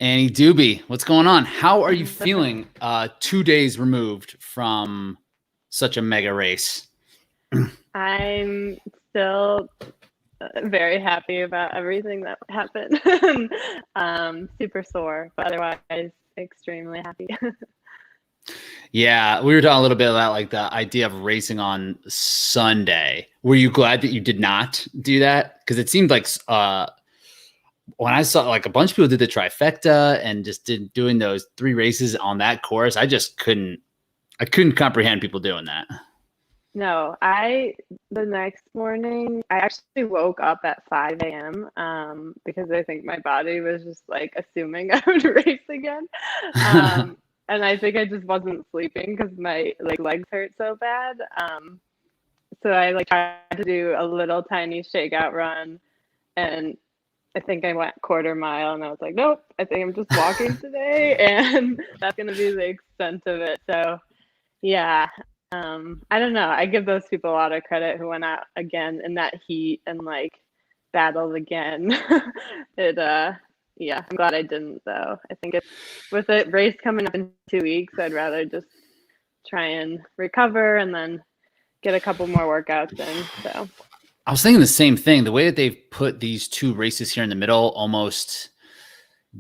Annie Dube, what's going on? How are you feeling 2 days removed from such a mega race? I'm still very happy about everything that happened. Super sore, but otherwise extremely happy. Yeah, we were talking a little bit about like the idea of racing on Sunday. Were you glad that you did not do that? Because it seemed like when I saw like a bunch of people did the trifecta and just doing those 3 races on that course, I couldn't comprehend people doing that. No, the next morning, I actually woke up at 5 a.m. Because I think my body was just like assuming I would race again. And I think I just wasn't sleeping because my legs hurt so bad. So I tried to do a little tiny shakeout run, and I think I went quarter mile, and I was like, nope, I think I'm just walking today, and that's gonna be the extent of it. So yeah, I don't know. I give those people a lot of credit who went out again in that heat and battled again. Yeah, I'm glad I didn't though. I think with a race coming up in 2 weeks, I'd rather just try and recover and then get a couple more workouts in. So I was thinking the same thing. The way that they've put these 2 races here in the middle, almost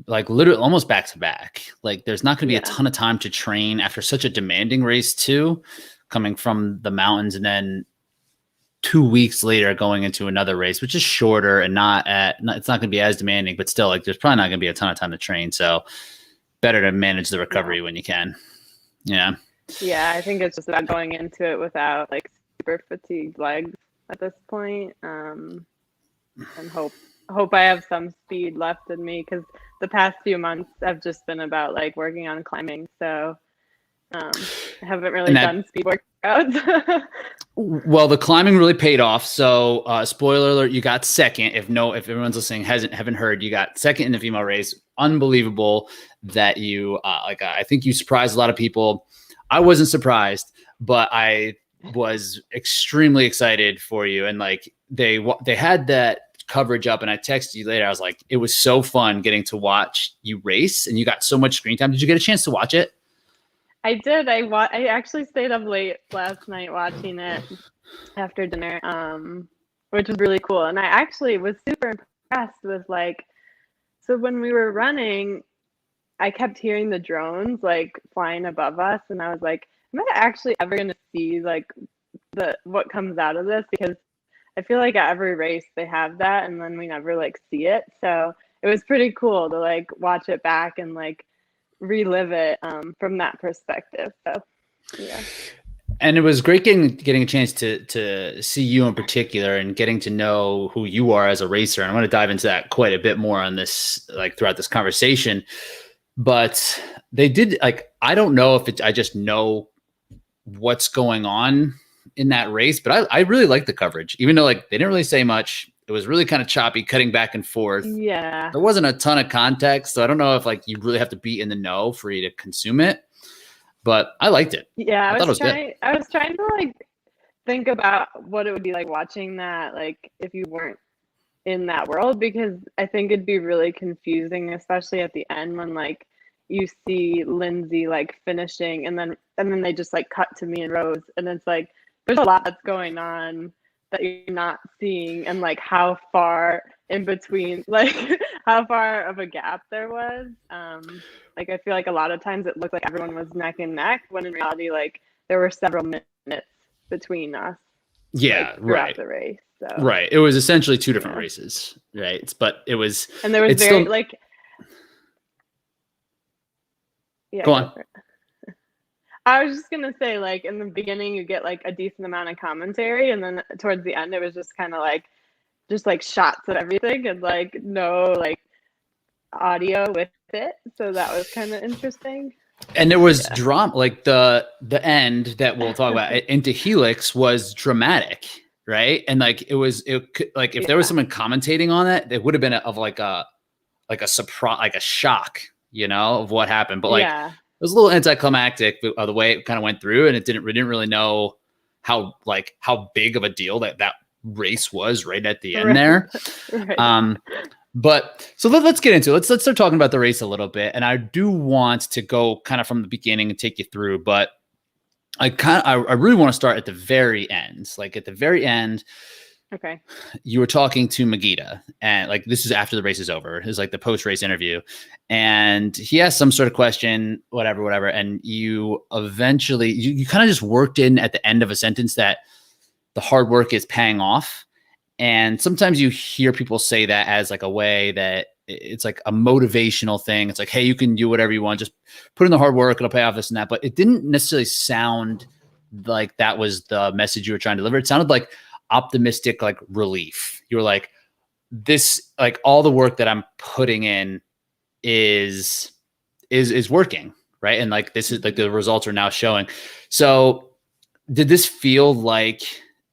literally almost back to back. Like there's not going to be a ton of time to train after such a demanding race too, coming from the mountains, and then 2 weeks later going into another race, which is shorter and it's not going to be as demanding, but still there's probably not going to be a ton of time to train. So better to manage the recovery when you can. Yeah. Yeah. I think it's just about going into it without super fatigued legs at this point. And hope I have some speed left in me, because the past few months have just been about working on climbing. So I haven't really done speed workouts. Well, the climbing really paid off. So spoiler alert, you got second. If everyone's listening haven't heard, you got second in the female race. Unbelievable that you I think you surprised a lot of people. I wasn't surprised, but I was extremely excited for you. And they had that coverage up, and I texted you later. I was like, it was so fun getting to watch you race, and you got so much screen time. Did you get a chance to watch it? I did. I actually stayed up late last night watching it after dinner, which was really cool. And I actually was super impressed with so when we were running, I kept hearing the drones flying above us, and I was like, am I actually ever going to see what comes out of this? Because I feel like at every race they have that, and then we never see it. So it was pretty cool to watch it back and relive it from that perspective. So yeah. And it was great getting a chance to see you in particular and getting to know who you are as a racer. And I'm going to dive into that quite a bit more on this throughout this conversation. But they did I don't know if I just know what's going on in that race, but I really liked the coverage, even though they didn't really say much. It was really kind of choppy, cutting back and forth. Yeah. There wasn't a ton of context, so I don't know if you really have to be in the know for you to consume it, but I liked it. Yeah. I was trying to think about what it would be like watching that, if you weren't in that world, because I think it'd be really confusing, especially at the end when you see Lindsay finishing, and then they just cut to me and Rose, and it's there's a lot that's going on that you're not seeing, and how far in between, how far of a gap there was. I feel a lot of times it looked like everyone was neck and neck, when in reality there were several minutes between us. Yeah, right. The race. So. Right. It was essentially 2 different races, right? But it was, and there was very still... yeah. Go on. I was just gonna say, in the beginning you get a decent amount of commentary, and then towards the end it was just kind of just shots of everything, and no audio with it. So that was kind of interesting. And there was drama, the end that we'll talk about into Helix was dramatic, right? And if there was someone commentating on it, it would have been a surprise, a shock, of what happened. But it was a little anticlimactic the way it kind of went through, and we didn't really know how big of a deal that race was right at the end there. Right. But so let's get into it. Let's start talking about the race a little bit. And I do want to go kind of from the beginning and take you through, but I really want to start at the very end. Like at the very end, Okay. you were talking to Magida, and like this is after the race is over. It's like the post-race interview, and he asked some sort of question, whatever, and you eventually you kind of just worked in at the end of a sentence that the hard work is paying off. And sometimes you hear people say that as like a way that it's like a motivational thing. It's like, hey, you can do whatever you want. Just put in the hard work. It'll pay off, this and that. But it didn't necessarily sound like that was the message you were trying to deliver. It sounded like optimistic, like relief. You were like, this, like all the work that I'm putting in is working. Right. And like, this is like the results are now showing. So did this feel like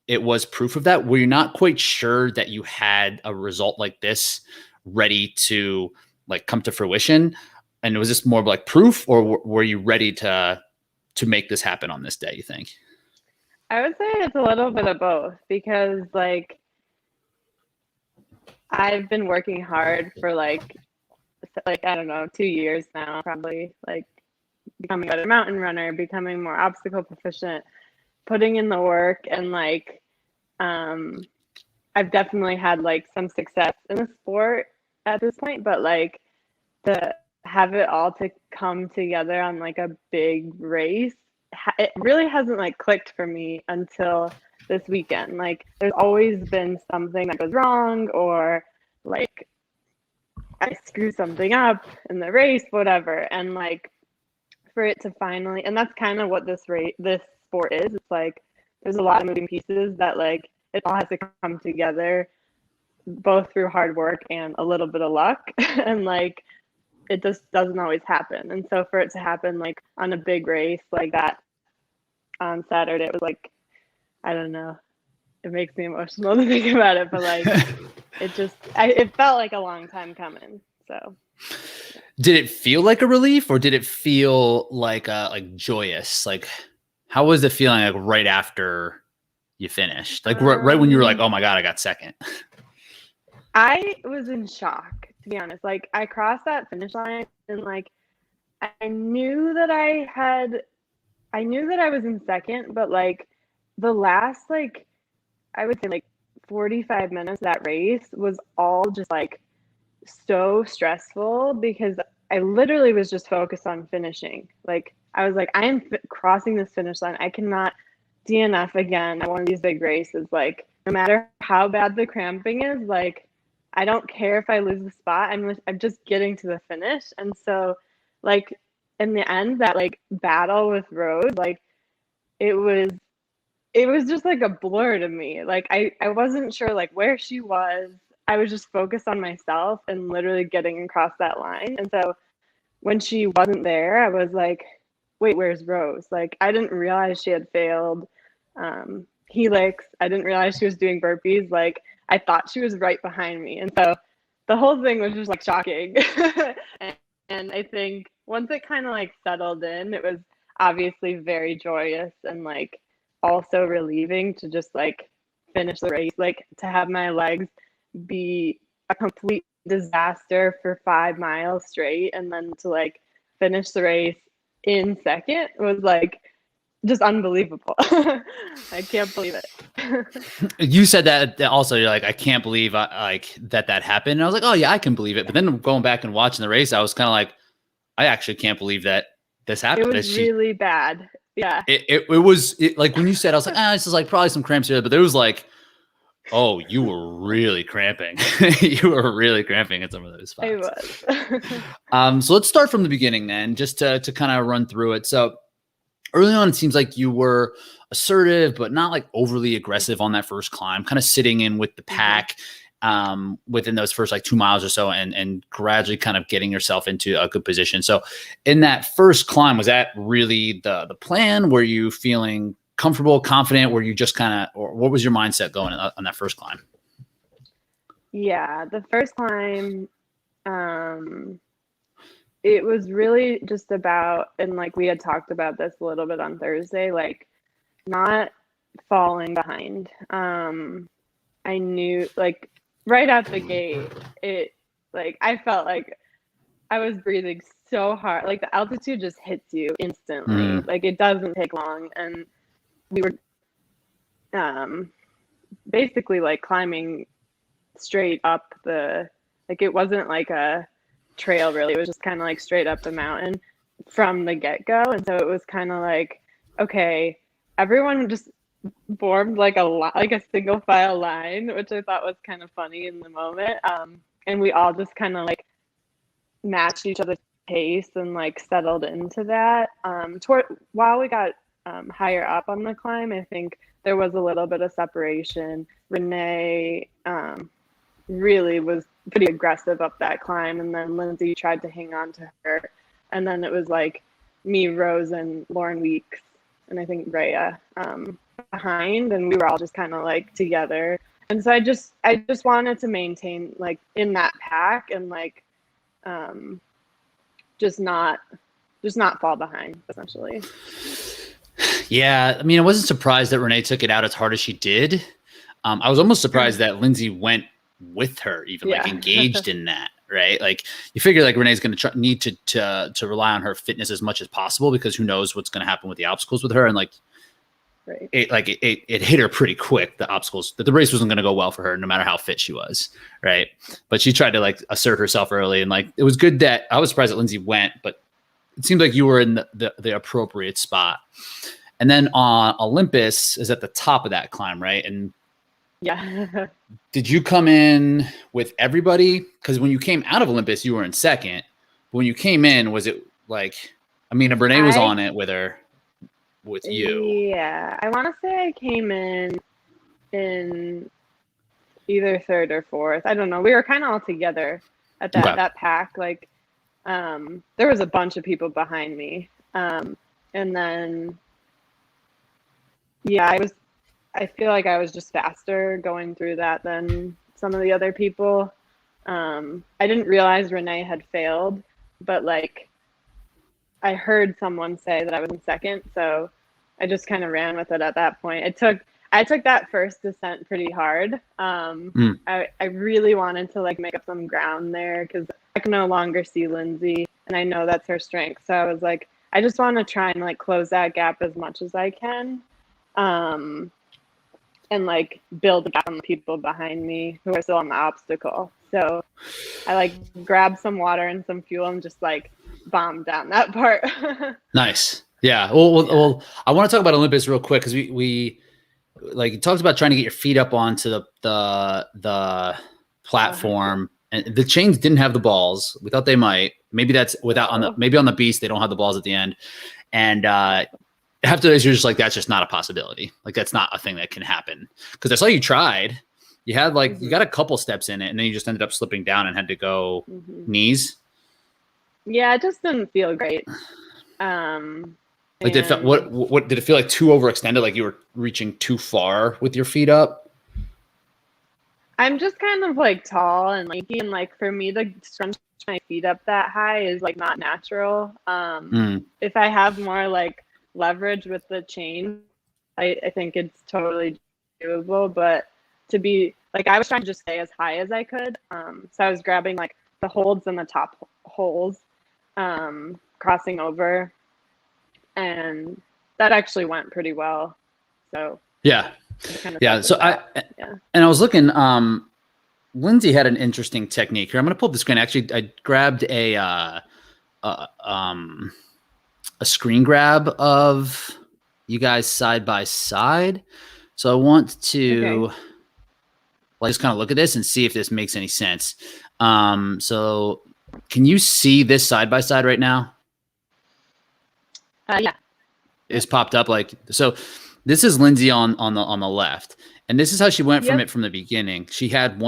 it was proof of that? Were you not quite sure that you had a result like this ready to like come to fruition? And was this more of like proof, or were you ready to make this happen on this day, you think? I would say it's a little bit of both, because like I've been working hard for like I don't know, 2 years now, probably, like becoming a better mountain runner, becoming more obstacle proficient, putting in the work, and like I've definitely had like some success in the sport at this point, but like to have it all to come together on like a big race, it really hasn't like clicked for me until this weekend. Like there's always been something that goes wrong, or like I screw something up in the race, whatever. And like for it to finally, and that's kind of what this sport is. It's like there's a lot of moving pieces that like it all has to come together, both through hard work and a little bit of luck. And like it just doesn't always happen. And so for it to happen like on a big race like that on Saturday, it was like, I don't know, it makes me emotional to think about it, but like it felt like a long time coming. So did it feel like a relief, or did it feel like joyous? Like how was it feeling like right after you finished? Like right when you were like, oh my God, I got second. I was in shock, to be honest. Like I crossed that finish line, and like I knew that I was in second, but like the last, like I would say like 45 minutes of that race was all just like so stressful, because I literally was just focused on finishing. Like I was like, I am crossing this finish line. I cannot DNF again at one of these big races. Like no matter how bad the cramping is, like I don't care if I lose the spot. I'm just getting to the finish. And so like in the end, that like battle with Rose, like it was just like a blur to me. Like I wasn't sure like where she was. I was just focused on myself and literally getting across that line. And so when she wasn't there, I was like, wait, where's Rose? Like I didn't realize she had failed helix. I didn't realize she was doing burpees. Like I thought she was right behind me. And so the whole thing was just like shocking. and I think once it kind of like settled in, it was obviously very joyous and like also relieving to just like finish the race. Like to have my legs be a complete disaster for 5 miles straight, and then to like finish the race in second was like just unbelievable. I can't believe it. You said that also. You're like, I can't believe like that happened. And I was like, oh yeah, I can believe it. But then going back and watching the race, I was kind of like, I actually can't believe that this happened. It was really bad. Yeah. It was like when you said, I was like, this is like probably some cramps here, but there was like, oh, you were really cramping. You were really cramping at some of those spots. I was. So let's start from the beginning then, just to kind of run through it. So early on, it seems like you were assertive, but not like overly aggressive on that first climb, kind of sitting in with the pack within those first like 2 miles or so, and gradually kind of getting yourself into a good position. So in that first climb, was that really the plan? Were you feeling comfortable, confident? Were you just kind of, or what was your mindset going on that first climb? Yeah, the first climb, it was really just about, and like we had talked about this a little bit on Thursday, like not falling behind. I knew like right out the gate, Like I felt like I was breathing so hard. Like the altitude just hits you instantly. Like it doesn't take long. And we were basically like climbing straight up like it wasn't like a trail really. It was just kind of like straight up the mountain from the get-go. And so it was kind of like, okay, everyone just formed like a single file line, which I thought was kind of funny in the moment. And we all just kind of like matched each other's pace and like settled into that. While we got higher up on the climb, I think there was a little bit of separation. Renee really was pretty aggressive up that climb, and then Lindsay tried to hang on to her. And then it was like me, Rose, and Lauren Weeks, and I think Rhea behind, and we were all just kind of like together. And so I just wanted to maintain like in that pack and like just not fall behind essentially. Yeah, I mean, I wasn't surprised that Renee took it out as hard as she did. I was almost surprised that Lindsay went with her, even like engaged in that, right? Like you figure like Renee's going to need to rely on her fitness as much as possible, because who knows what's going to happen with the obstacles with her. And like, right. It hit her pretty quick, the obstacles, that the race wasn't going to go well for her no matter how fit she was, right? But she tried to like assert herself early, and like it was good that I was surprised that Lindsay went, but it seemed like you were in the appropriate spot. And then Olympus is at the top of that climb, right? And yeah. Did you come in with everybody? Because when you came out of Olympus, you were in second. But when you came in, was it like, I mean, Renee was on it with you. Yeah, I want to say I came in either third or fourth. I don't know. We were kind of all together at that pack. Like, there was a bunch of people behind me, and then yeah, I feel like I was just faster going through that than some of the other people. I didn't realize Renee had failed, but like I heard someone say that I was in second, so I just kind of ran with it at that point. I took that first descent pretty hard. I really wanted to like make up some ground there because I can no longer see Lindsay, and I know that's her strength. So I was like, I just want to try and like close that gap as much as I can. And like build a gap on the people behind me who are still on the obstacle. So I like grabbed some water and some fuel and just like bombed down that part. Nice. Yeah. Well, I want to talk about Olympus real quick, because we like you talked about trying to get your feet up onto the platform, and the chains didn't have the balls. We thought they might. Maybe that's maybe on the Beast they don't have the balls at the end, and after this, you're just like, that's just not a possibility. Like, that's not a thing that can happen. Because I saw you tried. You had like, you got a couple steps in it, and then you just ended up slipping down and had to go knees. Yeah, it just didn't feel great. Like, what did it feel like? Too overextended? Like you were reaching too far with your feet up? I'm just kind of like tall and lanky, and like for me to scrunch my feet up that high is like not natural. If I have more like leverage with the chain, I think it's totally doable. But to be like, I was trying to just stay as high as I could, so I was grabbing like the holds and the top holes, crossing over, and that actually went pretty well. So yeah. So I was looking, Lindsay had an interesting technique here. I'm going to pull up the screen. Actually, I grabbed a screen grab of you guys side by side. So I want to just kind of look at this and see if this makes any sense. So can you see this side by side right now? Yeah. It's popped up like, so this is Lindsay on the left. And this is how she went from it from the beginning. She had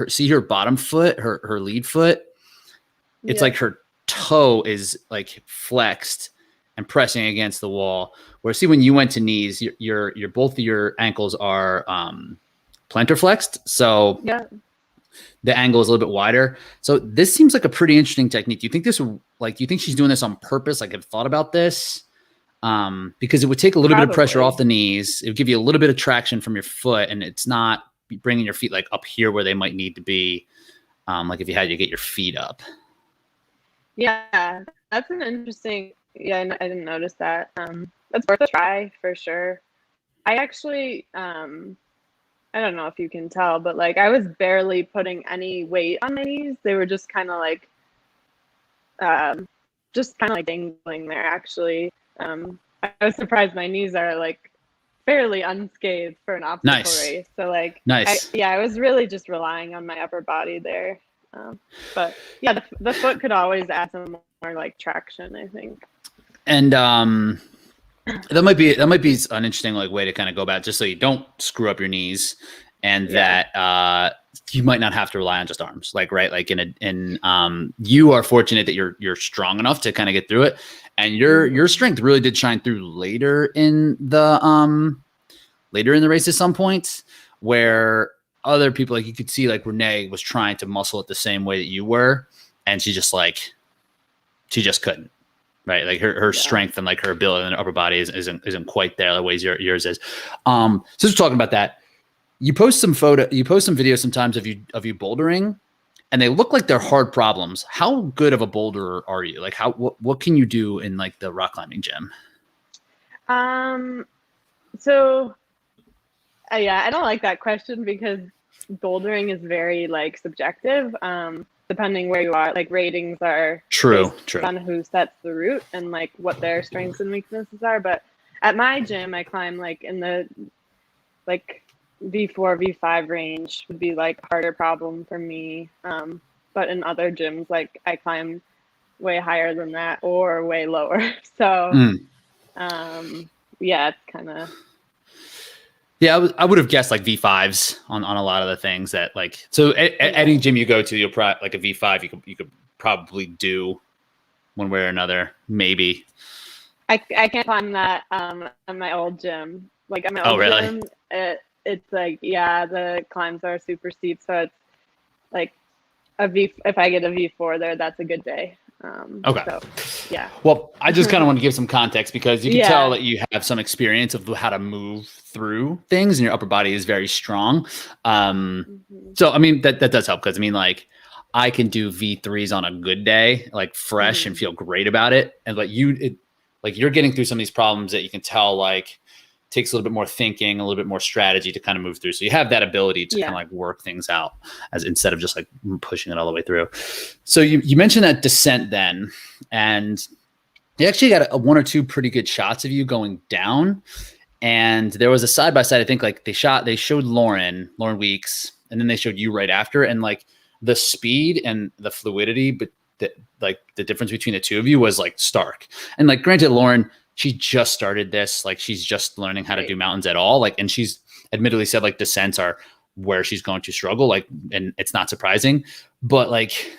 see her bottom foot, her lead foot. It's like her toe is like flexed and pressing against the wall. Where see when you went to knees, your both of your ankles are plantar flexed. So the angle is a little bit wider. So this seems like a pretty interesting technique. Do you think do you think she's doing this on purpose? Like, have thought about this? Because it would take a little bit of pressure off the knees. It would give you a little bit of traction from your foot, and it's not bringing your feet like up here where they might need to be. like if you had to get your feet up. Yeah, that's an interesting. Yeah, I didn't notice that. That's worth a try for sure. I actually, I don't know if you can tell, but like I was barely putting any weight on my knees. They were um, just kind of like dangling there. Actually, I was surprised my knees are like fairly unscathed for an obstacle Nice. race. So like, Nice. I was really just relying on my upper body there. But yeah, the foot could always add some more like traction, I think. And that might be an interesting like way to kind of go about it, just so you don't screw up your knees, and that you might not have to rely on just arms. Like like you are fortunate that you're strong enough to kind of get through it, and your strength really did shine through later in the race at some points, where other people, like you could see like Renee was trying to muscle it the same way that you were, and she just couldn't. Right, like her strength and like her ability in the upper body isn't quite there the ways yours is. So just talking about that, you post some videos sometimes of you bouldering, and they look like they're hard problems. How good of a boulderer are you? Like what can you do in like the rock climbing gym? So yeah, I don't like that question because bouldering is very like subjective. Depending where you are, like ratings are true on who sets the route and like what their strengths and weaknesses are. But at my gym, I climb like in the like V4, V5 range would be like a harder problem for me. But in other gyms, like I climb way higher than that or way lower. So yeah, it's kind of. Yeah, I would have guessed like V5s on a lot of the things that like. So at any gym you go to, you'll probably like a V5. You could probably do one way or another. Maybe. I can't climb that at my old gym. Like at my old gym, it's like the climbs are super steep. So it's like if I get a V4 there, that's a good day. Okay. So, yeah. Well, I just kind of want to give some context because you can tell that you have some experience of how to move through things, and your upper body is very strong. So I mean that does help because I mean like I can do V3s on a good day, like fresh and feel great about it, and like you're getting through some of these problems that you can tell like takes a little bit more thinking, a little bit more strategy to kind of move through. So you have that ability to kind of like work things out as instead of just like pushing it all the way through. So you mentioned that descent then, and you actually got one or two pretty good shots of you going down. And there was a side-by-side, I think like they showed Lauren Weeks, and then they showed you right after. And like the speed and the fluidity, but like the difference between the two of you was like stark. And like, granted, Lauren, she just started this, like she's just learning how to do mountains at all. Like, and she's admittedly said like descents are where she's going to struggle. Like, and it's not surprising, but like,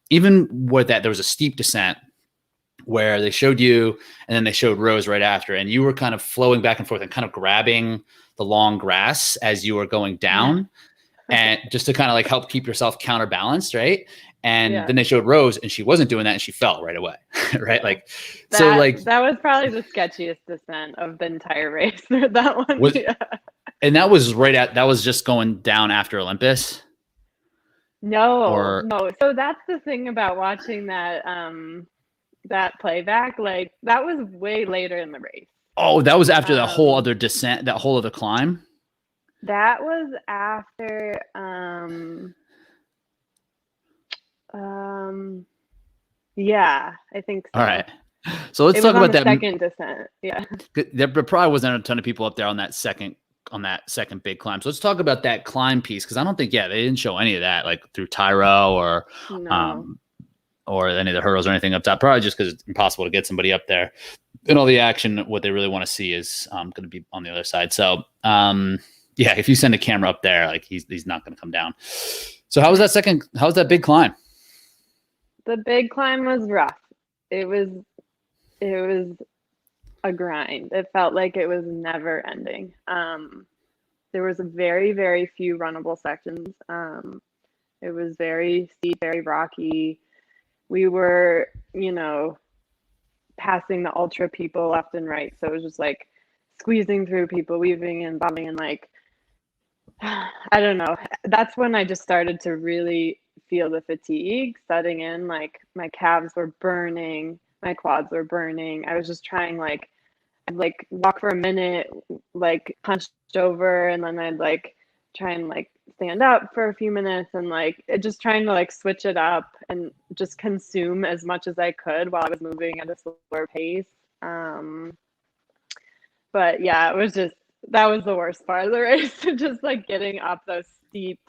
even with that, there was a steep descent where they showed you and then they showed Rose right after, and you were kind of flowing back and forth and kind of grabbing the long grass as you were going down and just to kind of like help keep yourself counterbalanced. Right. And then they showed Rose and she wasn't doing that and she fell right away. Right. Like, that was probably the sketchiest descent of the entire race. That one. And that was just going down after Olympus. No. So that's the thing about watching that, that playback, like that was way later in the race. Oh, that was after the whole other descent, that whole other climb? That was after, yeah, I think so. All right. So let's talk about that second descent. Yeah. There probably wasn't a ton of people up there on that second big climb. So let's talk about that climb piece. Cause I don't think, they didn't show any of that like through Tyro or any of the hurdles or anything up top, probably just because it's impossible to get somebody up there. And all the action, what they really want to see is going to be on the other side. So, if you send a camera up there, like he's not going to come down. So how was that big climb? The big climb was rough. It was a grind. It felt like it was never ending. There was very, very few runnable sections. It was very steep, very rocky. We were, passing the ultra people left and right. So it was just like squeezing through people, weaving and bombing, and like, I don't know. That's when I just started to really feel the fatigue setting in. Like my calves were burning, my quads were burning. I was just trying I'd walk for a minute, hunched over, and then I'd try and stand up for a few minutes, and just trying to switch it up and just consume as much as I could while I was moving at a slower pace. But yeah, it was just, that was the worst part of the race, just getting up those steep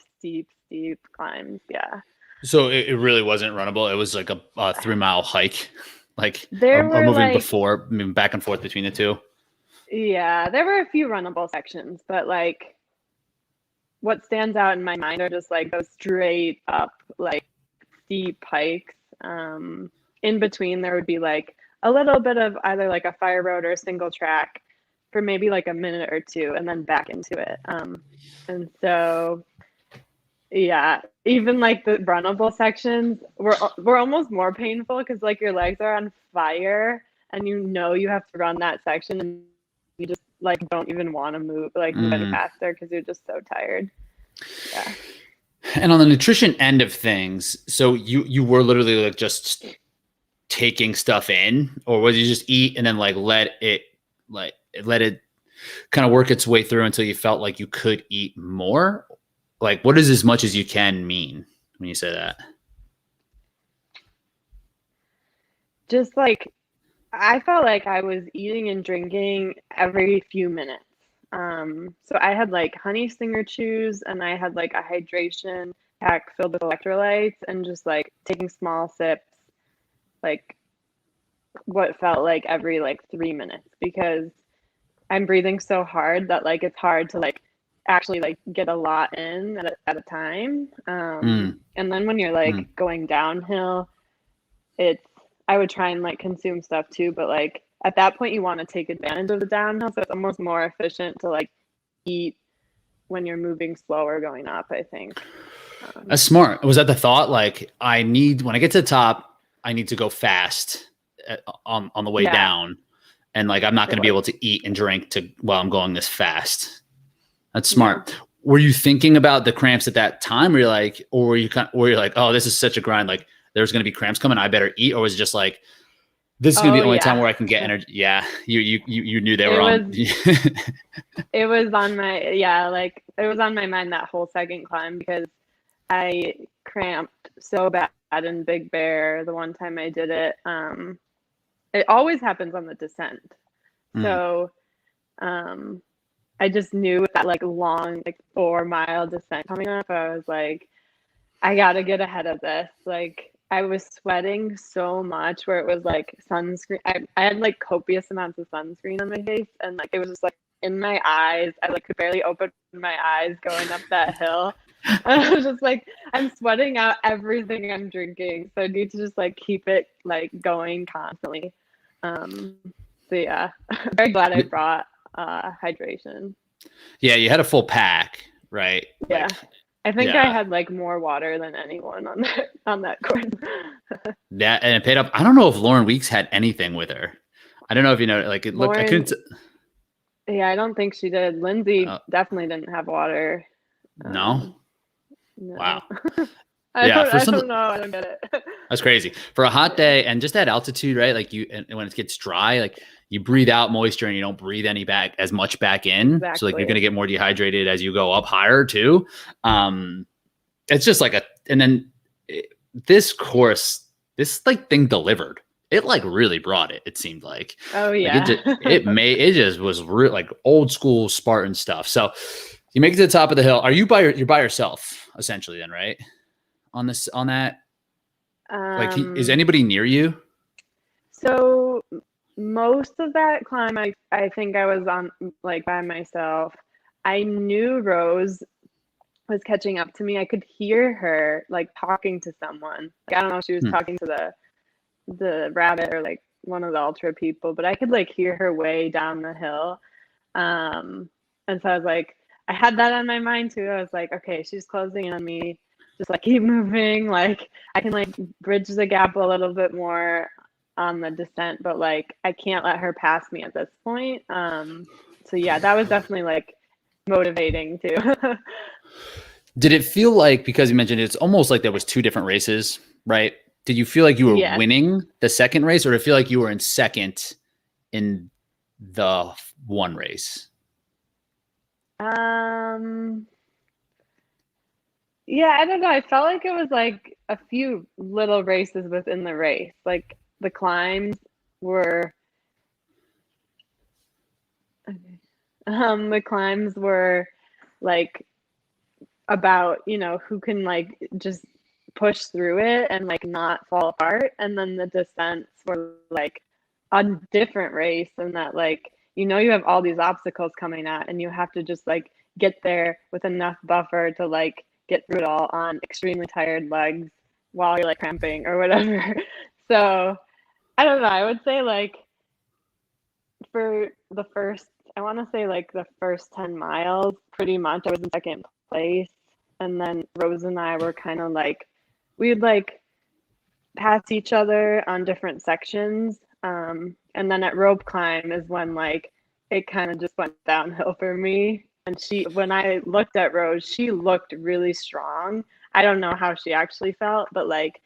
climbs. Yeah. So it really wasn't runnable. It was like a 3-mile hike, there or were moving back and forth between the two. Yeah, there were a few runnable sections, but what stands out in my mind are just those straight up steep hikes. In between there would be a little bit of either a fire road or a single track for maybe a minute or two, and then back into it. And so yeah, even the runnable sections were almost more painful because your legs are on fire and you have to run that section, and you just don't even want to move move any faster because you're just so tired. Yeah. And on the nutrition end of things, so you were literally just taking stuff in, or was you just eat and then let it kind of work its way through until you felt like you could eat more? What does as much as you can mean when you say that? Just I felt like I was eating and drinking every few minutes. So I had honey stinger chews, and I had a hydration pack filled with electrolytes, and just taking small sips, what felt like every 3 minutes, because I'm breathing so hard that it's hard to actually get a lot in at a time. And then when you're going downhill, I would try and consume stuff too, but at that point you want to take advantage of the downhill, so it's almost more efficient to eat when you're moving slower going up, I think. That's smart. Was that the thought? When I get to the top, I need to go fast on the way down, and I'm not going to be able to eat and drink while I'm going this fast. That's smart. Yeah. Were you thinking about the cramps at that time, or were you oh, this is such a grind, there's going to be cramps coming, I better eat? Or was it just this is going to be the only time where I can get energy? Yeah. You knew they were on. It was on my, it was on my mind that whole second climb, because I cramped so bad in Big Bear the one time I did it. It always happens on the descent. So, I just knew with that long 4-mile descent coming up, I was I gotta get ahead of this. I was sweating so much where it was sunscreen. I had copious amounts of sunscreen on my face, and it was just in my eyes. I could barely open my eyes going up that hill. And I was just I'm sweating out everything I'm drinking, so I need to just keep it going constantly. So yeah, very glad I brought hydration. Yeah, you had a full pack, right? Yeah. I think I had more water than anyone on that course. Yeah, and it paid off. I don't know if Lauren Weeks had anything with her. I don't know if you know, I couldn't. Yeah, I don't think she did. Lindsay definitely didn't have water. No. Wow. I don't know. I don't get it. That's crazy for a hot day, and just at altitude, right? And when it gets dry, you breathe out moisture and you don't breathe as much back in. Exactly. So you're going to get more dehydrated as you go up higher too. It's just this course, this thing delivered. It really brought it. It seemed like. Oh yeah. It just was real old school Spartan stuff. So you make it to the top of the hill. Are you're by yourself essentially then, right? On that. Is anybody near you? So most of that climb, I think I was on by myself. I knew Rose was catching up to me. I could hear her talking to someone. I don't know if she was talking to the rabbit or one of the ultra people, but I could hear her way down the hill. And so I was I had that on my mind too. I was okay, she's closing in on me. Just keep moving. I can bridge the gap a little bit more on the descent, but I can't let her pass me at this point. So yeah, that was definitely motivating too. Did it feel like, because you mentioned it's almost like there was two different races, right? Did you feel like you were winning the second race, or did it feel like you were in second in the one race? Yeah, I don't know. I felt like it was like a few little races within the race. Like the climbs were like about, who can like just push through it and like not fall apart. And then the descents were like a different race, and that like, you have all these obstacles coming at, and you have to just like get there with enough buffer to like get through it all on extremely tired legs while you're like cramping or whatever. So I don't know. I would say like for the first, I want to say like the first 10 miles, pretty much I was in second place. And then Rose and I were kind of like, we'd like pass each other on different sections. And then at rope climb is when like it kind of just went downhill for me. And when I looked at Rose, she looked really strong. I don't know how she actually felt, but like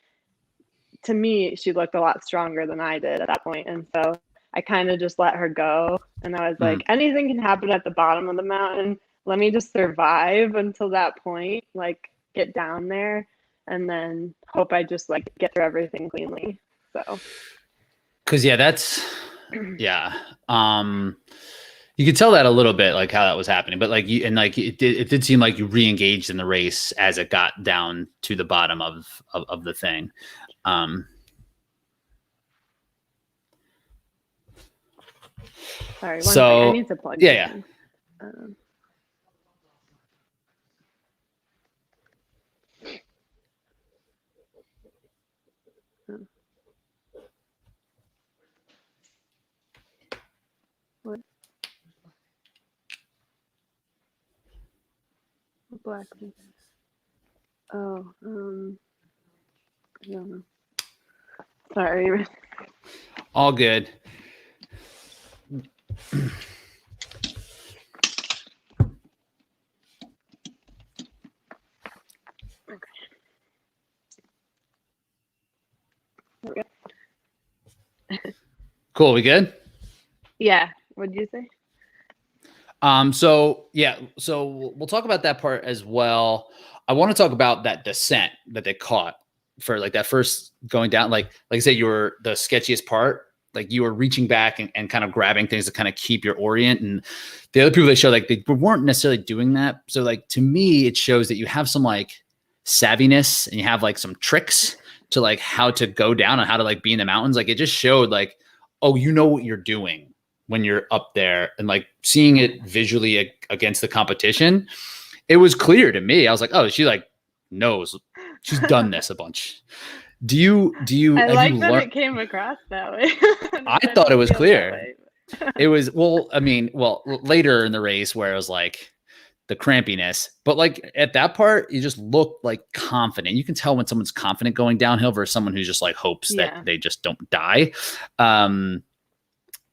to me, she looked a lot stronger than I did at that point. And so I kind of just let her go. And I was like, anything can happen at the bottom of the mountain. Let me just survive until that point, like get down there, and then hope I just like get through everything cleanly. So. Cause yeah, you could tell that a little bit, like how that was happening, but like it did seem like you re-engaged in the race as it got down to the bottom of the thing. Sorry, one second. I need to plug in. What? Black. Oh, I don't know. Sorry. All good. Okay. Cool. We good? Yeah. What did you say? So we'll talk about that part as well. I want to talk about that descent that they caught for like that first going down. Like I said, you were the sketchiest part. Like you were reaching back and kind of grabbing things to kind of keep your orient. And the other people they showed, like they weren't necessarily doing that. So like, to me, it shows that you have some like savviness and you have like some tricks to like how to go down and how to like be in the mountains. Like it just showed like, oh, you know what you're doing when you're up there, and like seeing it visually against the competition, it was clear to me. I was like, oh, she like knows, she's done this a bunch. Do you I like that it came across that way. I thought it was clear. It was, later in the race where it was like the crampiness, but like at that part, you just looked like confident. You can tell when someone's confident going downhill versus someone who just like hopes that they just don't die.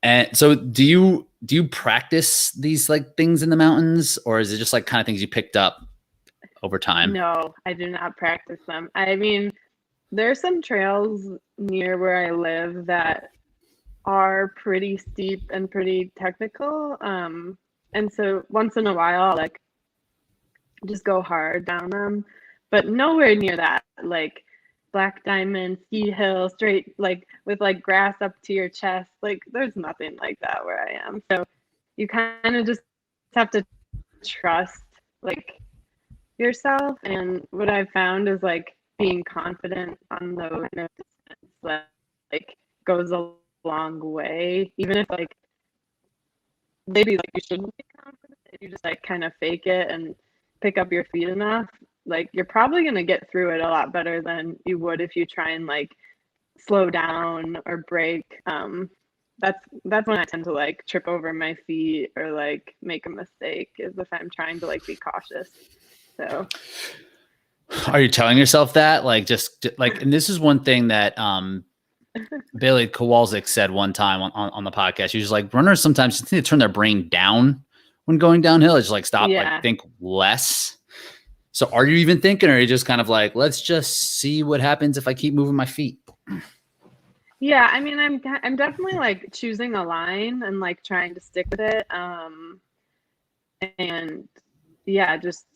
And so do you practice these like things in the mountains, or is it just like kind of things you picked up over time? No, I do not practice them. I mean, there's some trails near where I live that are pretty steep and pretty technical. And so once in a while, I'll like just go hard down them, but nowhere near that. Like Black Diamond, ski hill, straight, like with like grass up to your chest. Like there's nothing like that where I am. So you kind of just have to trust like yourself. And what I've found is like being confident on those like goes a long way. Even if like maybe like you shouldn't be confident, if you just like kind of fake it and pick up your feet enough, like you're probably going to get through it a lot better than you would if you try and like slow down or break. That's when I tend to like trip over my feet or like make a mistake, is if I'm trying to like be cautious. So are you telling yourself that like just like, and this is one thing that Bailey Kowalczyk said one time on the podcast. She was like, runners sometimes need to turn their brain down when going downhill. It's just like stop, like think less. So are you even thinking, or are you just kind of like, let's just see what happens if I keep moving my feet? Yeah, I mean, I'm definitely like choosing a line and like trying to stick with it. And yeah, just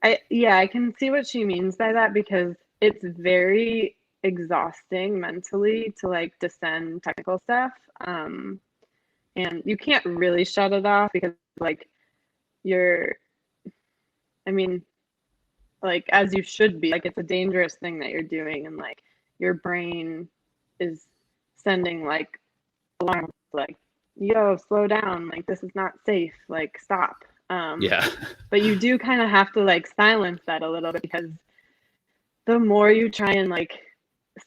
I can see what she means by that, because it's very exhausting mentally to like descend technical stuff. And you can't really shut it off because like you're, I mean, like as you should be, like it's a dangerous thing that you're doing, and like your brain is sending like alarms like, yo, slow down, like this is not safe, like stop. Yeah. But you do kind of have to like silence that a little bit, because the more you try and like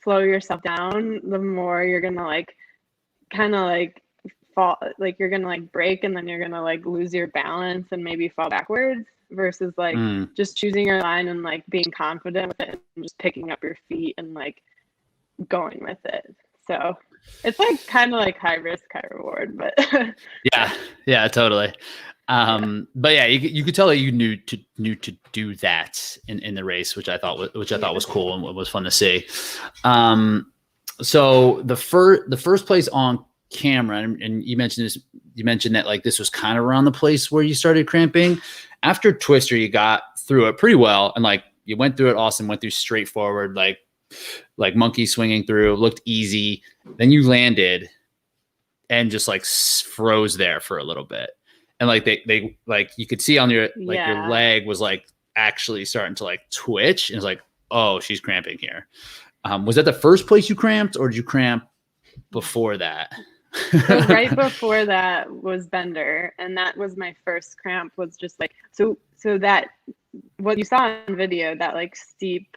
slow yourself down, the more you're gonna like kind of like fall, like you're gonna like break, and then you're gonna like lose your balance and maybe fall backwards, versus like just choosing your line and like being confident with it and just picking up your feet and like going with it. So it's like kind of like high risk, high reward, but yeah, totally. But yeah, you could tell that you knew to do that in the race, which I thought was cool and was fun to see. So the first place on camera, and you mentioned that like this was kind of around the place where you started cramping. After Twister, you got through it pretty well, and like you went through it awesome, went through straightforward, like monkey swinging through, looked easy. Then you landed and just like froze there for a little bit. And like they like you could see on your like your leg was like actually starting to like twitch, and it's like, oh, she's cramping here. Was that the first place you cramped, or did you cramp before that? So right before that was Bender, and that was my first cramp. Was just like so that what you saw on video, that like steep,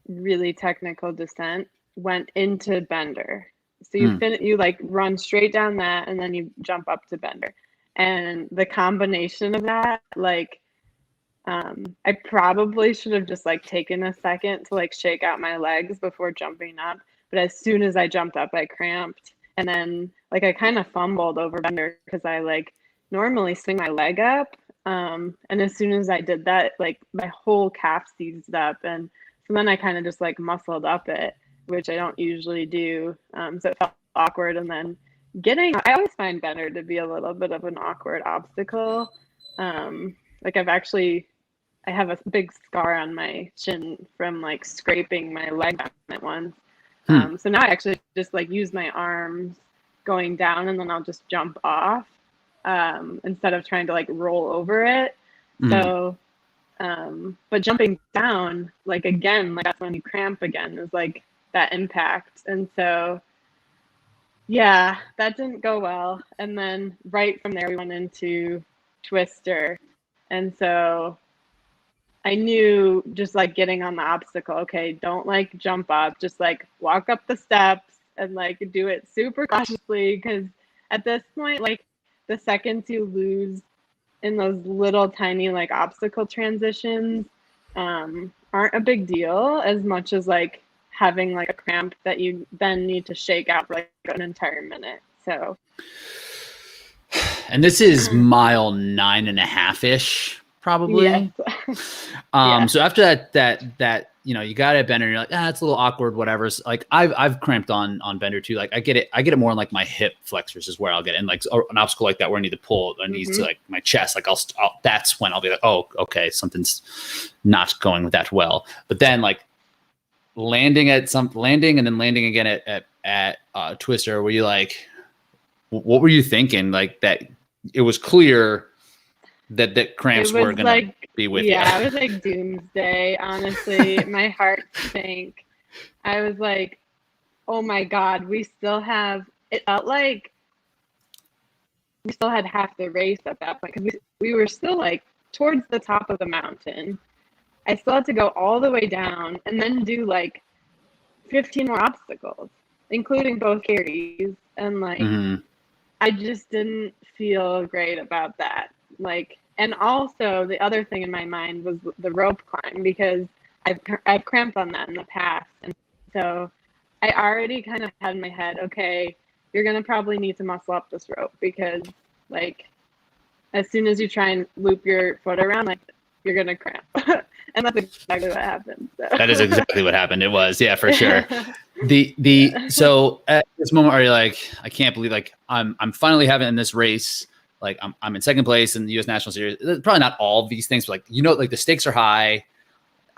really technical descent went into Bender. So you like run straight down that, and then you jump up to Bender. And the combination of that, like, I probably should have just like taken a second to like shake out my legs before jumping up. But as soon as I jumped up, I cramped. And then like I kind of fumbled over Bender, because I like normally swing my leg up. And as soon as I did that, like my whole calf seized up. And so then I kind of just like muscled up it, which I don't usually do. So it felt awkward. And then I always find Bender to be a little bit of an awkward obstacle. Like I have a big scar on my shin from like scraping my leg on it once. So now I actually just like use my arms going down, and then I'll just jump off instead of trying to like roll over it. So, but jumping down, like again, like that's when you cramp again, is like that impact. And so, yeah, that didn't go well. And then right from there, we went into Twister. And so I knew just like getting on the obstacle, okay, don't like jump up, just like walk up the steps and like do it super cautiously. Because at this point, like the seconds you lose in those little tiny like obstacle transitions aren't a big deal, as much as like having like a cramp that you then need to shake out for like an entire minute. So, and this is mile 9.5-ish. Probably. Yes. So after that, you know, you got it at Bender, and you're like, it's a little awkward, whatever. So like I've cramped on Bender too. Like I get it more in like my hip flexors is where I'll get it. And like an obstacle like that where I need to pull my knees to like my chest. Like that's when I'll be like, oh, okay, something's not going with that well. But then like landing and then landing again at Twister, were you like, what were you thinking? Like that it was clear that cramps were going to be with you. Yeah, it was like doomsday, honestly. My heart sank. I was like, oh my God, it felt like we still had half the race at that point, because we were still like towards the top of the mountain. I still had to go all the way down and then do like 15 more obstacles, including both carries. And like, I just didn't feel great about that. Like, and also the other thing in my mind was the rope climb, because I've cramped on that in the past. And so I already kind of had in my head, okay, you're going to probably need to muscle up this rope, because like as soon as you try and loop your foot around, like you're going to cramp. And that's exactly what happened. So. That is exactly what happened. It was, yeah, for sure. So at this moment, are you like, I can't believe like I'm finally having this race. Like I'm in second place in the U.S. National Series. Probably not all of these things, but like, like the stakes are high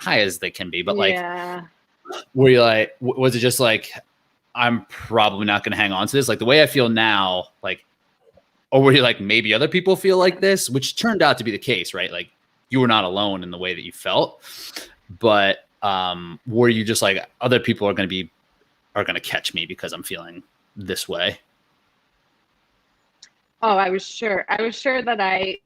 as they can be. But like, were you like, was it just like, I'm probably not going to hang on to this? Like the way I feel now, like, or were you like, maybe other people feel like this, which turned out to be the case, right? Like you were not alone in the way that you felt, but were you just like, other people are going to catch me because I'm feeling this way? Oh, I was sure that I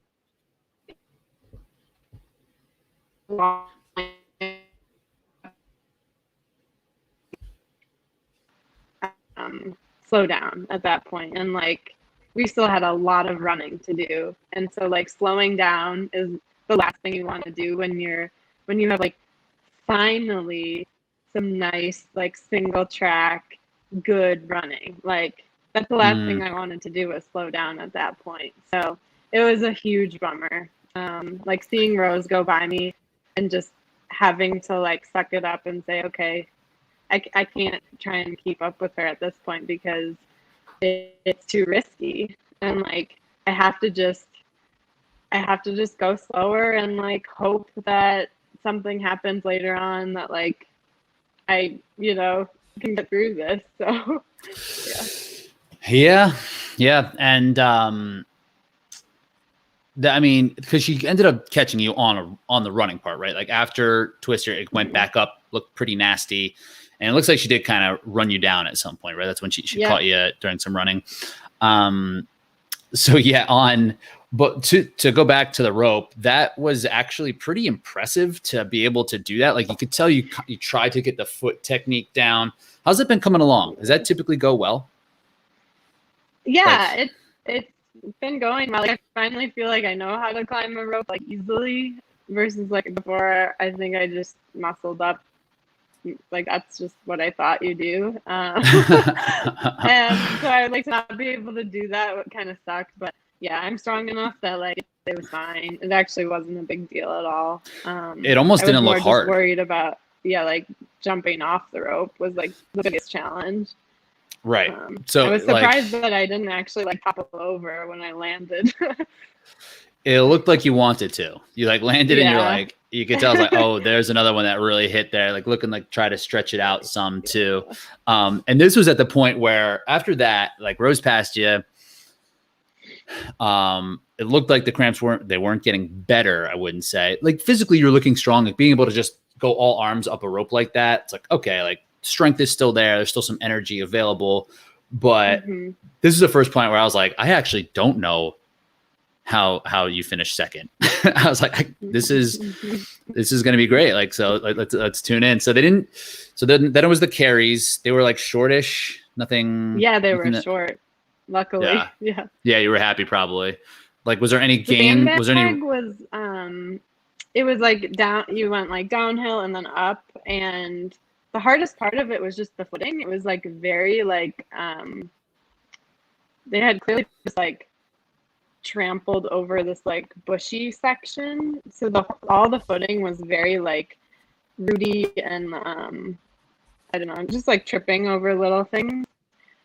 slow down at that point. And like, we still had a lot of running to do. And so like slowing down is the last thing you want to do when you have like finally some nice, like single track, good running. Like that's the last thing I wanted to do was slow down at that point. So it was a huge bummer. Like seeing Rose go by me and just having to like suck it up and say, okay, I can't try and keep up with her at this point because it's too risky. And like, I have to just go slower and like hope that something happens later on that like I, can get through this. So yeah. And I mean, because she ended up catching you on the running part, right? Like after Twister, it went back up, looked pretty nasty. And it looks like she did kind of run you down at some point, right? That's when she caught you during some running. So yeah, but to go back to the rope, that was actually pretty impressive to be able to do that. Like you could tell you tried to get the foot technique down. How's it been coming along? Does that typically go well? Yeah, like, it's been going well. Like I finally feel like I know how to climb a rope like easily versus like before. I think I just muscled up. Like that's just what I thought you do. And so I would like to not be able to do that. What kind of sucked, but yeah, I'm strong enough that like it was fine. It actually wasn't a big deal at all. It almost didn't look hard. Just worried about like jumping off the rope was like the biggest challenge. Right. So I was surprised that I didn't actually like topple over when I landed. It looked like you wanted to. You like landed and you're like, you could tell, I was like, oh, there's another one that really hit there. Like looking like try to stretch it out some too. And this was at the point where after that, like Rose passed you. It looked like the cramps weren't getting better. I wouldn't say like physically you're looking strong, like being able to just go all arms up a rope like that. It's like, okay, like strength is still there. There's still some energy available. But this is the first point where I was like, I actually don't know how you finish second. I was like, this is going to be great. Like, so let's tune in. So then it was the carries. They were like shortish, nothing. Yeah, they were short. Luckily. Yeah. You were happy probably. Like, was there any gain? Was there any? It was like down, you went like downhill and then up. And the hardest part of it was just the footing. It was like very like, they had clearly just like trampled over this like bushy section, so all the footing was very like rooty and I don't know, just like tripping over little things.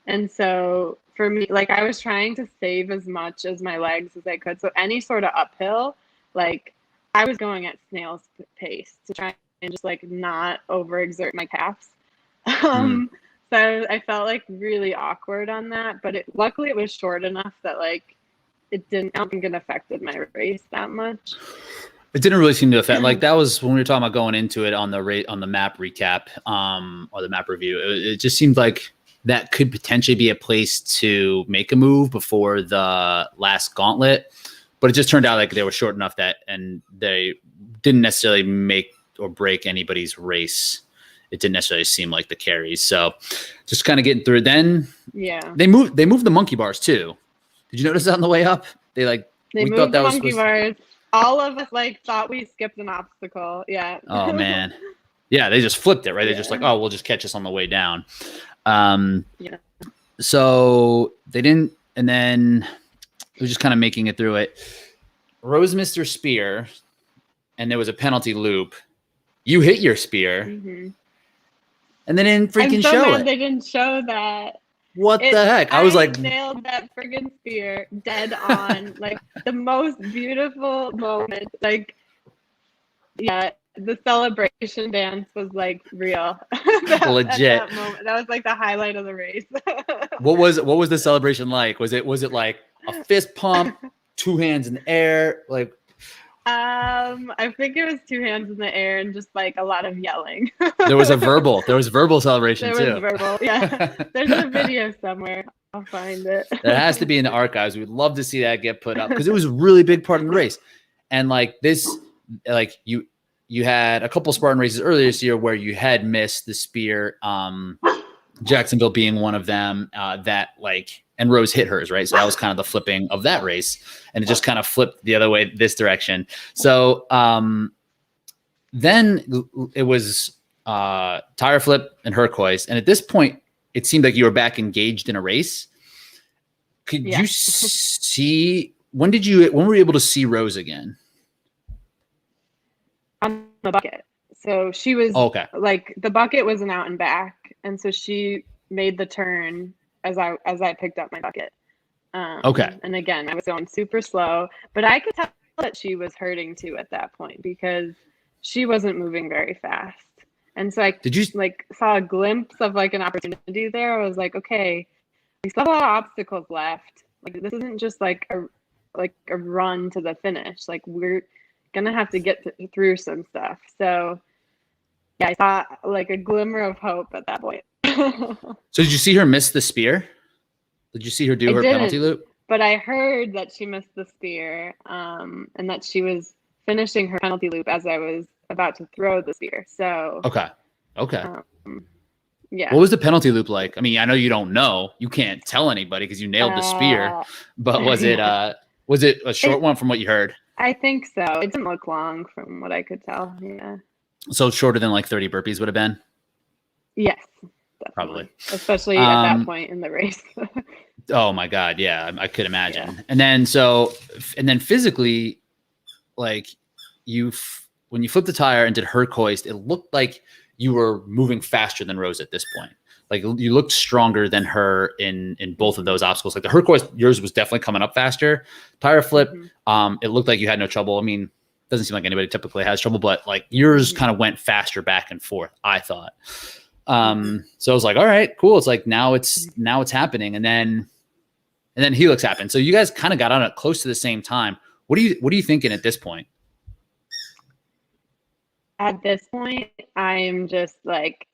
And so for me, like I was trying to save as much as my legs as I could, so any sort of uphill, like I was going at snail's pace to try and just like not overexert my calves. So I felt like really awkward on that, but luckily it was short enough that like I don't think it affected my race that much. It didn't really seem to affect. Like that was when we were talking about going into it on the map recap, or the map review. It just seemed like that could potentially be a place to make a move before the last gauntlet, but it just turned out like they were short enough that, and they didn't necessarily make or break anybody's race. It didn't necessarily seem like the carries. So just kind of getting through it. Then they moved the monkey bars too. Did you notice that on the way up? They moved thought that the monkey bars. All of us like thought we skipped an obstacle. Yeah. Oh man. Yeah, they just flipped it, right? They're just like, oh, we'll just catch us on the way down. So they didn't, and then it was just kind of making it through it. Rose missed her spear, and there was a penalty loop. You hit your spear, Mm-hmm. and they didn't freaking I'm so show mad it. they didn't show that. What the heck? I was like, nailed that friggin' spear dead on. Like the most beautiful moment. Like, yeah, the celebration dance was like real. At legit. that moment. That was like the highlight of the race. What was the celebration like? Was it like a fist pump, two hands in the air, like? I think it was two hands in the air and just like a lot of yelling. There was verbal celebration There was too. verbal. Yeah. There's a video somewhere. I'll find it. That has to be in the archives. We'd love to see that get put up because it was a really big part of the race. And like this, like you had a couple Spartan races earlier this year where you had missed the spear. Jacksonville being one of them, that like, and Rose hit hers, right? So that was kind of the flipping of that race, and it just kind of flipped the other way, this direction. So then it was tire flip and Herc hoist, and at this point, it seemed like you were back engaged in a race. Could you see when were you able to see Rose again? On the bucket. So she was like the bucket was an out and back, and so she made the turn as I picked up my bucket. And again, I was going super slow, but I could tell that she was hurting too at that point because she wasn't moving very fast. And so I saw a glimpse of like an opportunity there. I was like, okay, we still have a lot of obstacles left. Like this isn't just like a run to the finish. Like we're gonna have to get through some stuff. So yeah, I saw like a glimmer of hope at that point. So did you see her miss the spear? Did you see her do her penalty loop? But I heard that she missed the spear, and that she was finishing her penalty loop as I was about to throw the spear. So okay. Yeah. What was the penalty loop like? I mean, I know you don't know. You can't tell anybody because you nailed the spear. But was it a short one from what you heard? I think so. It didn't look long from what I could tell. Yeah. So shorter than like 30 burpees would have been? Yes. Definitely. Probably. Especially at that point in the race. Oh my God. Yeah, I could imagine. Yeah. And then physically, like when you flipped the tire and did Herc hoist, it looked like you were moving faster than Rose at this point. Like you looked stronger than her in both of those obstacles. Like the Herc hoist, yours was definitely coming up faster. Tire flip, it looked like you had no trouble. I mean, doesn't seem like anybody typically has trouble, but like yours kind of went faster back and forth, I thought. So I was like, all right, cool. It's like now it's happening. And then Helix happened. So you guys kind of got on it close to the same time. What are you thinking at this point? At this point, I'm just like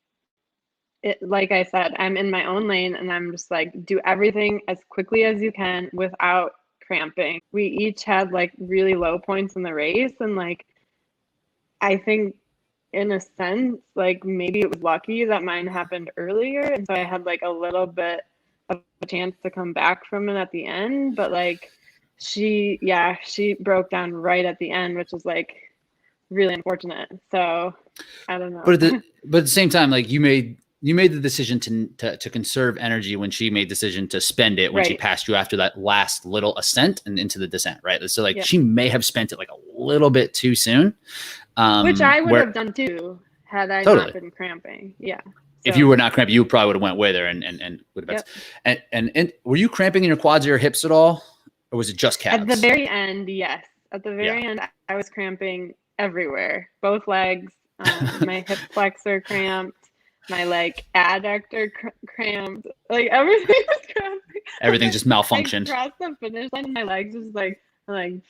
I said, I'm in my own lane and I'm just like, do everything as quickly as you can without cramping. We each had like really low points in the race. And like, I think in a sense, like maybe it was lucky that mine happened earlier. And so I had like a little bit of a chance to come back from it at the end. But like she broke down right at the end, which is like really unfortunate. So I don't know. But at the same time, like you made the decision to conserve energy when she made the decision to spend it when she passed you after that last little ascent and into the descent, right? So like she may have spent it like a little bit too soon. Which I would have done too had I not been cramping. Yeah. So. If you were not cramping, you probably would have went with her and would have been. And were you cramping in your quads or your hips at all? Or was it just calves? At the very end, yes. At the very end, I was cramping everywhere. Both legs, my hip flexor cramped. My like adductor cramped, like everything was cramping. Everything just malfunctioned. I crossed the finish line, and my legs just like just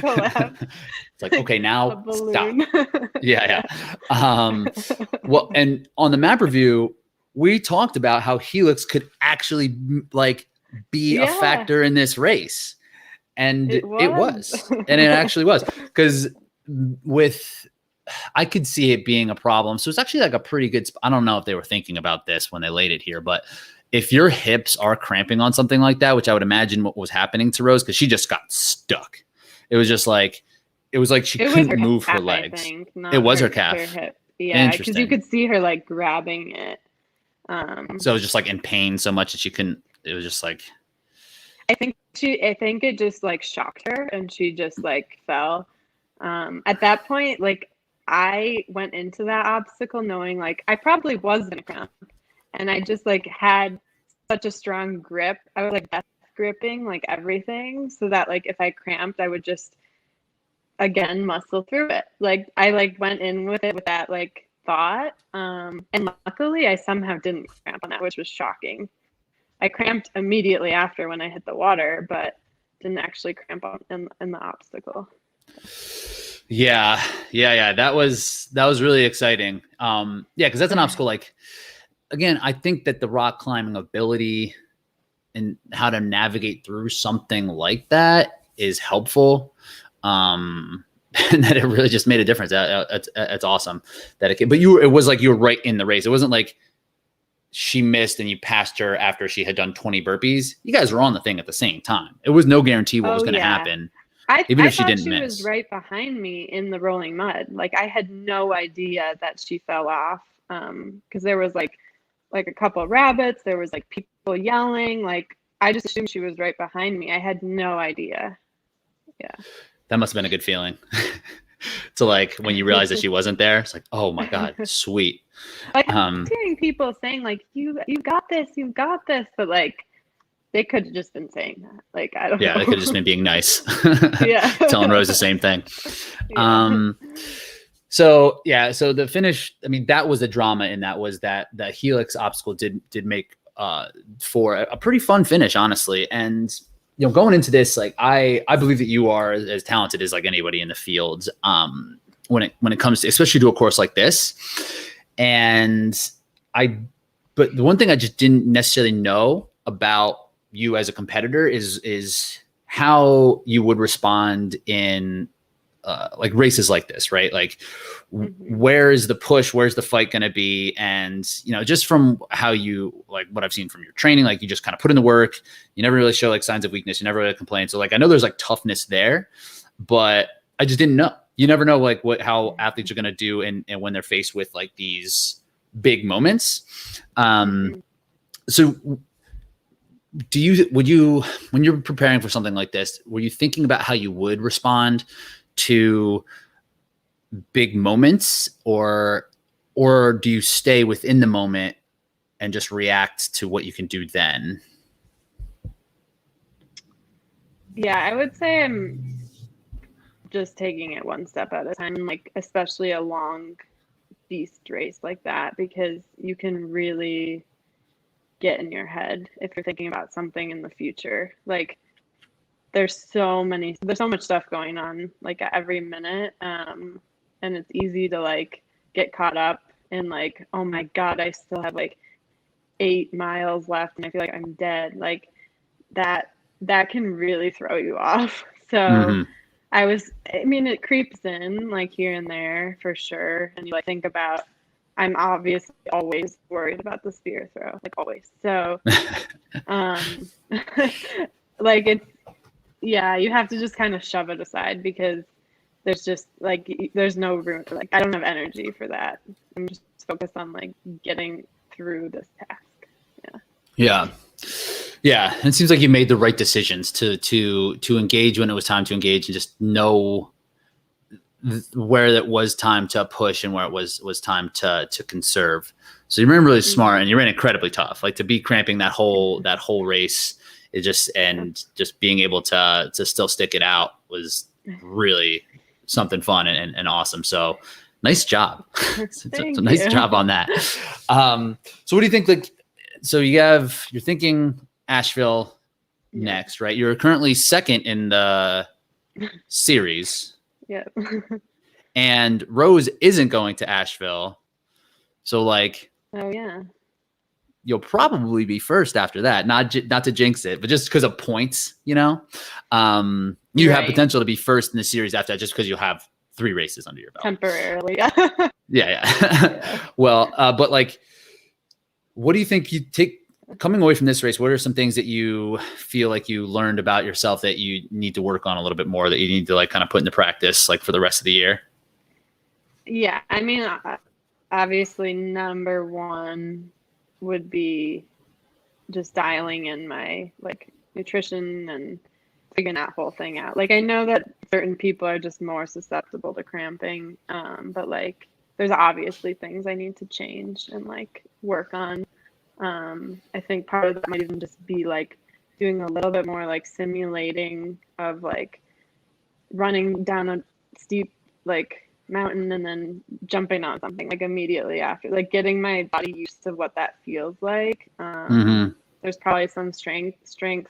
collapsed. It's like okay, now stop. Yeah. Well, and on the map review, we talked about how Helix could actually like be a factor in this race, and it was, and it actually was because I could see it being a problem. So it's actually like a pretty good, I don't know if they were thinking about this when they laid it here, but if your hips are cramping on something like that, which I would imagine what was happening to Rose, because she just got stuck. It was like she couldn't move her legs. It was her calf. Her hip. Yeah, because you could see her like grabbing it. So it was just like in pain so much that she couldn't, it was just like. I think it just like shocked her and she just like fell. At that point, like I went into that obstacle knowing like I probably was gonna cramp, and I just like had such a strong grip. I was like death gripping like everything, so that like if I cramped, I would just again muscle through it. Like I like went in with it with that like thought. And luckily I somehow didn't cramp on that, which was shocking. I cramped immediately after when I hit the water, but didn't actually cramp on in the obstacle. Yeah. That was really exciting. Yeah, because that's an obstacle. Like, again, I think that the rock climbing ability and how to navigate through something like that is helpful. And that it really just made a difference. It's awesome that it was like you were right in the race. It wasn't like she missed and you passed her after she had done 20 burpees. You guys were on the thing at the same time. It was no guarantee what was going to happen. Even if she didn't she miss. Was right behind me in the rolling mud. Like I had no idea that she fell off. Because there was like a couple of rabbits. There was like people yelling. Like I just assumed she was right behind me. I had no idea. Yeah. That must have been a good feeling. To like when you realize that she wasn't there, it's like, oh my God, sweet. Like I'm hearing people saying like you got this, but like they could have just been saying that. Like I don't know. Yeah, they could have just been being nice. Yeah. Telling Rose the same thing. Yeah. So the finish, I mean, that was the drama, and that was that the Helix obstacle did make for a pretty fun finish, honestly. And going into this, like I believe that you are as talented as like anybody in the field when it comes to, especially to a course like this. But the one thing I just didn't necessarily know about you as a competitor is how you would respond in like races like this, right? Like where is the push? Where's the fight going to be? And, just from how you, like what I've seen from your training, like you just kind of put in the work, you never really show like signs of weakness. You never really complain. So like, I know there's like toughness there, but I just didn't know. You never know like how athletes are going to do and when they're faced with like these big moments. So when you're preparing for something like this, were you thinking about how you would respond to big moments, or do you stay within the moment and just react to what you can do then? Yeah, I would say I'm just taking it one step at a time, like especially a long beast race like that, because you can really get in your head if you're thinking about something in the future. Like there's so much stuff going on like at every minute, and it's easy to like get caught up in like, oh my God, I still have like 8 miles left and I feel like I'm dead. Like that can really throw you off. So it creeps in like here and there for sure, and you like think about, I'm obviously always worried about the spear throw, like always. So like it's, yeah, you have to just kind of shove it aside because there's just like, there's no room. Like I don't have energy for that. I'm just focused on like getting through this task. Yeah. It seems like you made the right decisions to engage when it was time to engage, and just know where it was time to push and where it was time to conserve. So you ran really smart, and you ran incredibly tough. Like to be cramping that whole race, it just being able to still stick it out was really something fun and awesome. So nice job. It's a nice job on that. So what do you think? Like, so you're thinking Asheville next, right? You're currently second in the series. Yeah. And Rose isn't going to Asheville. So like, oh yeah, you'll probably be first after that. Not to jinx it, but just because of points, you have potential to be first in the series after that, just because you'll have 3 races under your belt. Temporarily. Yeah. Well, but like, what do you think you take coming away from this race? What are some things that you feel like you learned about yourself that you need to work on a little bit more, that you need to like kind of put into practice, like for the rest of the year? Yeah. I mean, obviously number 1 would be just dialing in my like nutrition and figuring that whole thing out. Like I know that certain people are just more susceptible to cramping, but like there's obviously things I need to change and like work on. I think part of that might even just be like doing a little bit more like simulating of like running down a steep like mountain and then jumping on something like immediately after, like getting my body used to what that feels like. There's probably some strength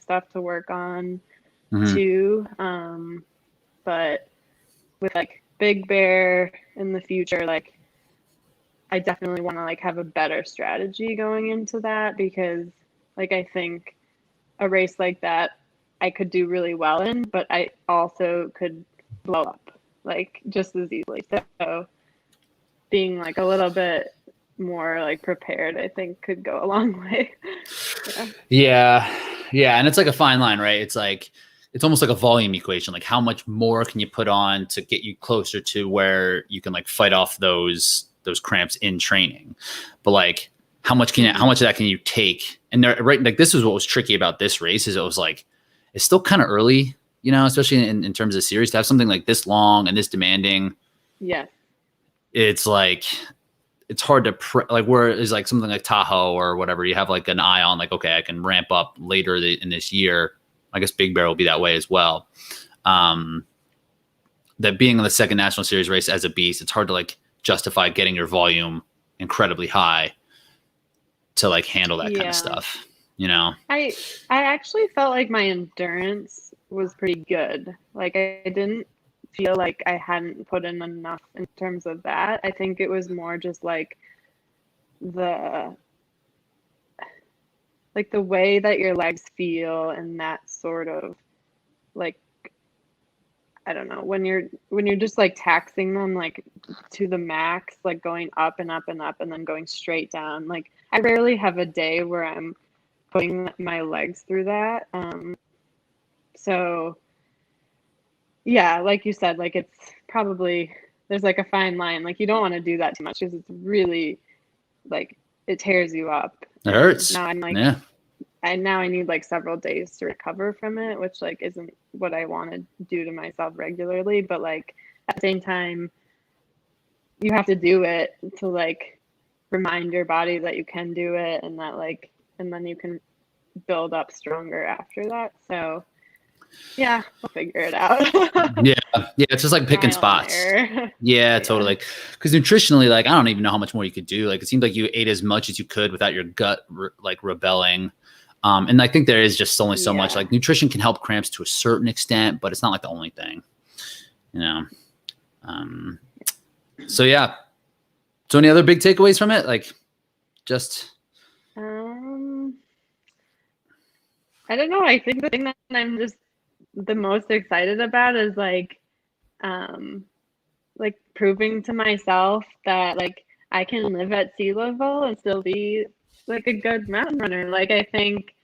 stuff to work on too. But with like Big Bear in the future, like I definitely want to like have a better strategy going into that, because like I think a race like that I could do really well in, but I also could blow up like just as easily. So being like a little bit more like prepared, I think could go a long way. Yeah. And it's like a fine line, right? It's like, it's almost like a volume equation. Like how much more can you put on to get you closer to where you can like fight off those cramps in training? But like, how much of that can you take? And there, right, like this is what was tricky about this race, is it was like, it's still kind of early, you know, especially in terms of series, to have something like this long and this demanding. Yeah. It's like, it's hard to like where is like something like Tahoe or whatever, you have like an eye on like, okay, I can ramp up later in this year. I guess Big Bear will be that way as well. That being in the second national series race as a beast, it's hard to like justify getting your volume incredibly high to like handle that kind of stuff, you know? I actually felt like my endurance was pretty good. Like I didn't feel like I hadn't put in enough in terms of that. I think it was more just like the way that your legs feel and that sort of like, I don't know, when you're just like taxing them like to the max, like going up and up and up and then going straight down. Like I rarely have a day where I'm putting my legs through that. So yeah, like you said, like it's probably, there's like a fine line. Like you don't want to do that too much because it's really like it tears you up. It hurts. Now I'm like, now I need like several days to recover from it, which like isn't what I want to do to myself regularly. But like at the same time, you have to do it to like remind your body that you can do it, and that like, and then you can build up stronger after that. So yeah, we'll figure it out. yeah, it's just like picking spots. Yeah, totally. Because nutritionally, like I don't even know how much more you could do. Like it seemed like you ate as much as you could without your gut like rebelling. And I think there is just only so much. Like nutrition can help cramps to a certain extent, but it's not like the only thing, you know. So yeah. So any other big takeaways from it? Like just I don't know. I think the thing that I'm just the most excited about is like proving to myself that like I can live at sea level and still be like a good mountain runner. Like I think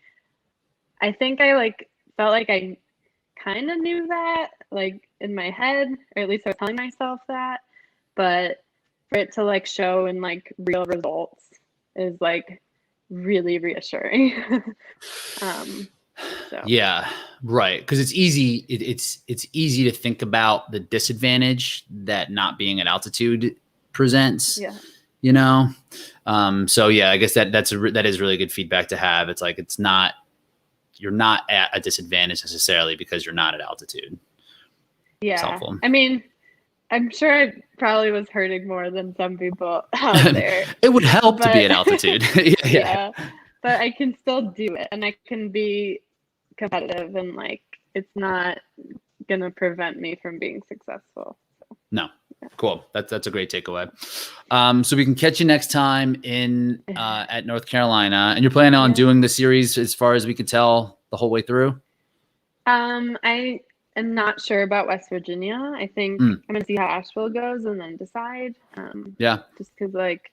I like felt like I kind of knew that like in my head, or at least I was telling myself that, but for it to like show in like real results is like really reassuring. So. Yeah, right. Because it's easy. It's easy to think about the disadvantage that not being at altitude presents. Yeah. You know. So yeah, I guess that is really good feedback to have. It's like you're not at a disadvantage necessarily because you're not at altitude. Yeah. I mean, I'm sure I probably was hurting more than some people out there. It would help to be at altitude. Yeah. But I can still do it, and I can be competitive, and like it's not gonna prevent me from being successful. So. No. Cool. That's a great takeaway. So we can catch you next time in at North Carolina, and you're planning on doing the series as far as we can tell the whole way through. I am not sure about West Virginia. I think I'm gonna see how Asheville goes and then decide. Just because like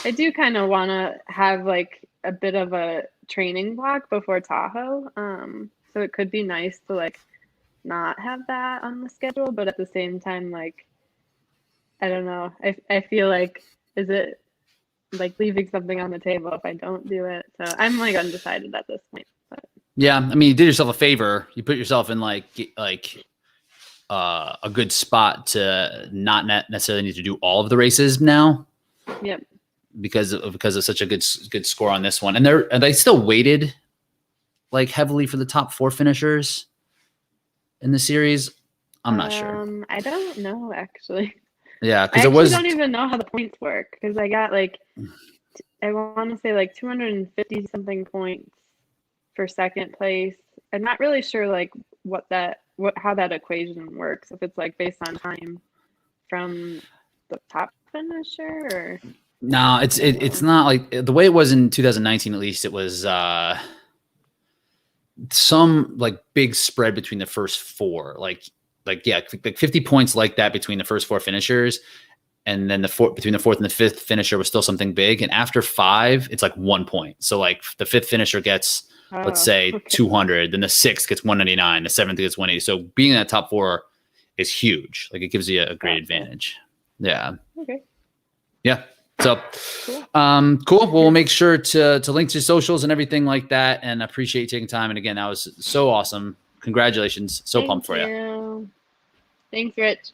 I do kind of want to have like a bit of a training block before Tahoe. So it could be nice to like not have that on the schedule, but at the same time, like I don't know. I feel like, is it like leaving something on the table if I don't do it? So I'm like undecided at this point. But Yeah, I mean, you did yourself a favor. You put yourself in like a good spot to not necessarily need to do all of the races now. Yep. Because of such a good score on this one, and they still weighted like heavily for the top 4 finishers in the series. I'm not sure. I don't know actually. Yeah, I actually don't even know how the points work because I got like I want to say like 250 something points for second place. I'm not really sure like how that equation works. If it's like based on time from the top finisher or no, it's not like the way it was in 2019. At least it was some like big spread between the first 4, like 50 points like that between the first 4 finishers. And then between the 4th and the 5th finisher was still something big. And after 5, it's like 1 point. So like the 5th finisher gets, let's say 200, then the 6th gets 199, the 7th gets 180. So being in that top 4 is huge. Like it gives you a great advantage. Yeah. Okay. Yeah. So, cool. Cool. Well, we'll make sure to link to your socials and everything like that. And I appreciate you taking time. And again, that was so awesome. Congratulations. So pumped for you. Thanks, Rich.